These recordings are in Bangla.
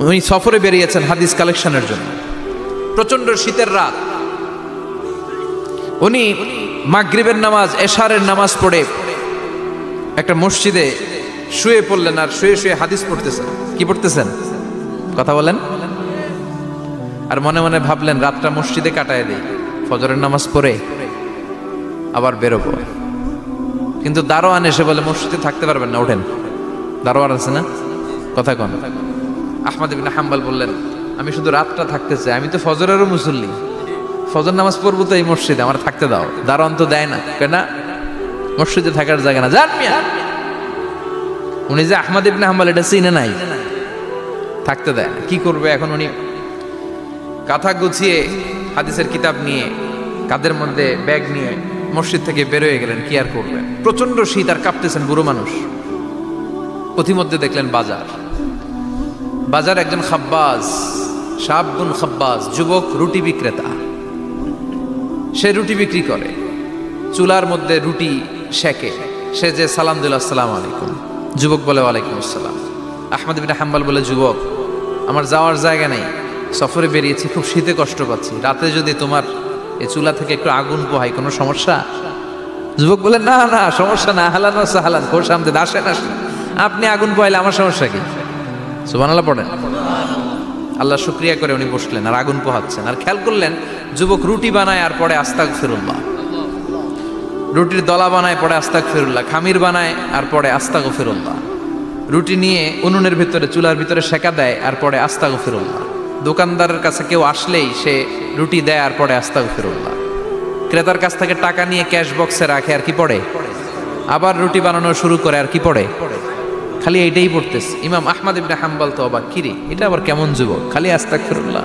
উনি সফরে বেরিয়েছেন হাদিস কালেকশনের জন্য। প্রচন্ড শীতের রাত, উনি মাগরিবের নামাজ, এশারের নামাজ পড়ে একটা মসজিদে শুয়ে পড়লেন, আর শুয়ে শুয়ে হাদিস পড়তেছেন। কি পড়তেছেন? কথা বলেন। আর মনে মনে ভাবলেন রাতটা মসজিদে কাটায় দেই, ফজরের নামাজ পড়ে আবার বেরোবো। কিন্তু দারোয়ান এসে বলে মসজিদে থাকতে পারবেন না, ওঠেন। দারোয়ান আছে না, কথা কন। আহমদ ইবনে হাম্বল বললেন আমি শুধু রাতটা থাকতে চাই, আমি তো ফজরেরও মুসল্লি, ফজর নামাজ পড়বো তো এই মসজিদে, আমার থাকতে দাও। দারোয়ান তো দেয় না, কেন? মসজিদে থাকার জায়গা না, যান মিয়া। উনি যে আহমদ ইবনে হাম্বল এটা চিনে নাই, থাকতে দেয় না। কি করবে এখন? উনি কাঁথা গুছিয়ে হাদিসের কিতাব নিয়ে কাঁধের মধ্যে ব্যাগ নিয়ে মসজিদ থেকে বেরোয় গেলেন। কি আর করবেন, প্রচন্ড শীত, আর কাঁপতেছেন, বুড়ো মানুষ। পথিমধ্যে দেখলেন বাজার। বাজার একজন খাব্বাজ, শাবুন খাব্বাজ, যুবক রুটি বিক্রেতা। সে রুটি বিক্রি করে, চুলার মধ্যে রুটি সেকে। সে যে সালাম দিল আসসালামু আলাইকুম, যুবক বলে ওয়ালাইকুম আসসালাম। আহমদ ইবনে হাম্বল বলে যুবক আমার যাওয়ার জায়গা নেই, সফরে বেরিয়েছি, খুব শীতে কষ্ট পাচ্ছি, রাতে যদি তোমার এই চুলা থেকে একটু আগুন পোহাই কোনো সমস্যা? যুবক বলে না না সমস্যা না, হালান সাহালান, খোশ আমদেদ, আসেন আসেন, আপনি আগুন পোহাইলে আমার সমস্যা কি? সুবহানাল্লাহ পড়েন। আল্লাহ শুকরিয়া করে উনি বসলেন আর আগুন পোহাচ্ছেন। আর খেয়াল করলেন যুবক রুটি বানায় আর পরে আস্তাগফিরুল্লাহ, রুটির দলা বানায় পরে আস্তাগফিরুল্লাহ, খামির বানায় আর পরে আস্তাগফিরুল্লাহ, রুটি নিয়ে উনুনের ভিতরে চুলার ভিতরে সেকা দেয় আর পরে আস্তাগফিরুল্লাহ। দোকানদারের কাছে কেউ আসলেই সে রুটি দেয় আর পরে আস্তাগফিরুল্লাহ। ক্রেতার কাছ থেকে টাকা নিয়ে ক্যাশ বক্সে রাখে আর কি পড়ে? আবার রুটি বানানো শুরু করে আর কি পড়ে? খালি এইটাই পড়তেছে। ইমাম আহমদ ইবনে হাম্বল তো অবাক, কিরে এটা আবার কেমন যুবক, খালি আস্তাগফিরুল্লাহ।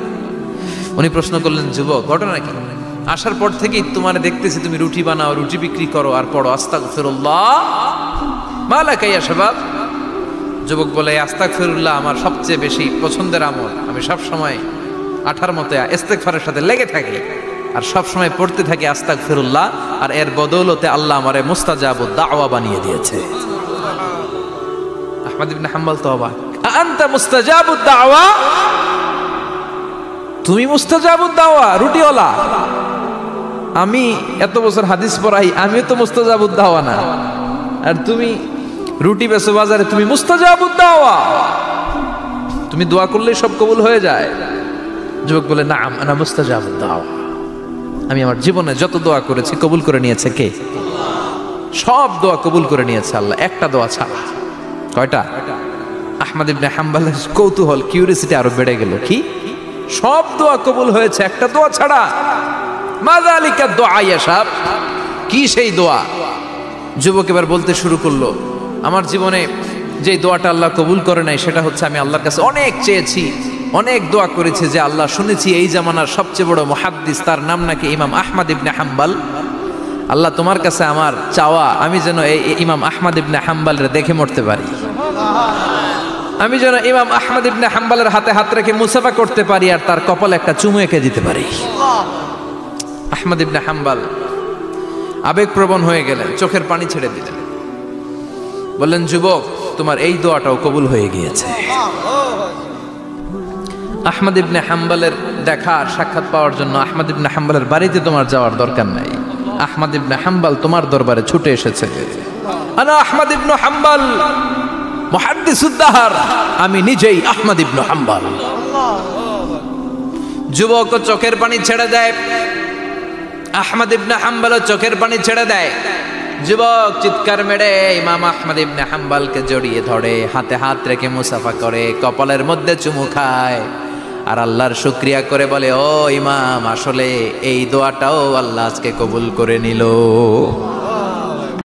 উনি প্রশ্ন করলেন যুবক ঘটনা কি? আসার পর থেকেই তোমার দেখতেছি তুমি রুটি বানাও, রুটি বিক্রি করো আর পড়ো আস্তাগফিরুল্লাহ, মালাকা ইয়া শাবাব। যুবক বলে আস্তাগফিরুল্লাহ আমার সবচেয়ে বেশি পছন্দের আমল, আমি সব সময় আঠার মতো ইস্তেগফারের সাথে লেগে থাকি আর সব সময় পড়তে থাকি আস্তাগফিরুল্লাহ, আর এর বদৌলতে আল্লাহ আমারে মুস্তাজাবুদ দাওয়া বানিয়ে দিয়েছে। আহমদ ইবনে হাম্বল তো অবাক, আনতা মুস্তাজাবুদ দাওয়া, তুমি মুস্তাজাবুদ দাওয়া রুটিওয়ালা? আমি এত বছর হাদিস পড়াই, আমিও তো মুস্তাজাবুদ দাওয়া না, আর তুমি রুটি বেচো বাজারে, তুমি মুস্তাজাবুদ দাওয়া, তুমি দোয়া করলে সব কবুল হয়ে যায়? যুবক বলে না আনা মুস্তাজাবুদ দাওয়া, আমি আমার জীবনে যত দোয়া করেছি কবুল করে নিয়েছে কে? সব দোয়া কবুল করে নিয়েছে আল্লাহ, একটা দোয়া ছাড়া। কয়টা? আহমদ ইবনে হাম্বলের কৌতূহল, কিউরিসিটি আরো বেড়ে গেল। কি? সব দোয়া কবুল হয়েছে, একটা দোয়া ছাড়া। মাযালিকা দুআ ইয়া শাব, কি সেই দোয়া? যুবক এবার বলতে শুরু করলো আমার জীবনে যে দোয়াটা আল্লাহ কবুল করে নাই সেটা হচ্ছে আমি আল্লাহর কাছে অনেক চেয়েছি, অনেক দোয়া করেছি যে আল্লাহ, শুনেছি এই জামানার সবচেয়ে বড় মুহাদ্দিস, তার নাম নাকি ইমাম আহমদ ইবনে হাম্বল। আল্লাহ তোমার কাছে আমার চাওয়া আমি যেন এই ইমাম আহমদ ইবনে হাম্বলরে দেখে মরতে পারি, আমি যেন ইমাম আহমদ ইবনে হাম্বলের হাতে হাত রেখে মুসাফা করতে পারি আর তার কপালে একটা চুমু এঁকে দিতে পারি। আহমদ ইবনে হাম্বল আবেগপ্রবণ হয়ে গেলেন, চোখের পানি ছেড়ে দিলেন, বললেন যুবক তোমার এই দোয়াটাও কবুল হয়ে গিয়েছে। আহমদ ইবনে হাম্বলের দেখা আর সাক্ষাৎ পাওয়ার জন্য আহমদ ইবনে হাম্বলের বাড়িতে তোমার যাওয়ার দরকার নাই, আহমদ ইবনে হাম্বল তোমার দরবারে ছুটে এসেছে। আনা আহমদ ইবনে হাম্বল মুহাদ্দিসুদ দাহর, আমি নিজেই আহমদ ইবনে হাম্বল। যুবক চোখের পানি ছেড়ে দেয়, আহমদ ইবনে হাম্বল চোখের পানি ছেড়ে দেয়। যুবক চিৎকার মেরে ইমাম আহমদ ইবনে হাম্বলকে জড়িয়ে ধরে, হাতে হাত রেখে মুসাফা করে, কপালের মধ্যে চুমু খায় আর আল্লাহর শুকরিয়া করে বলে ও ইমাম, আসলে এই দোয়াটাও আল্লাহ আজকে কবুল করে নিল।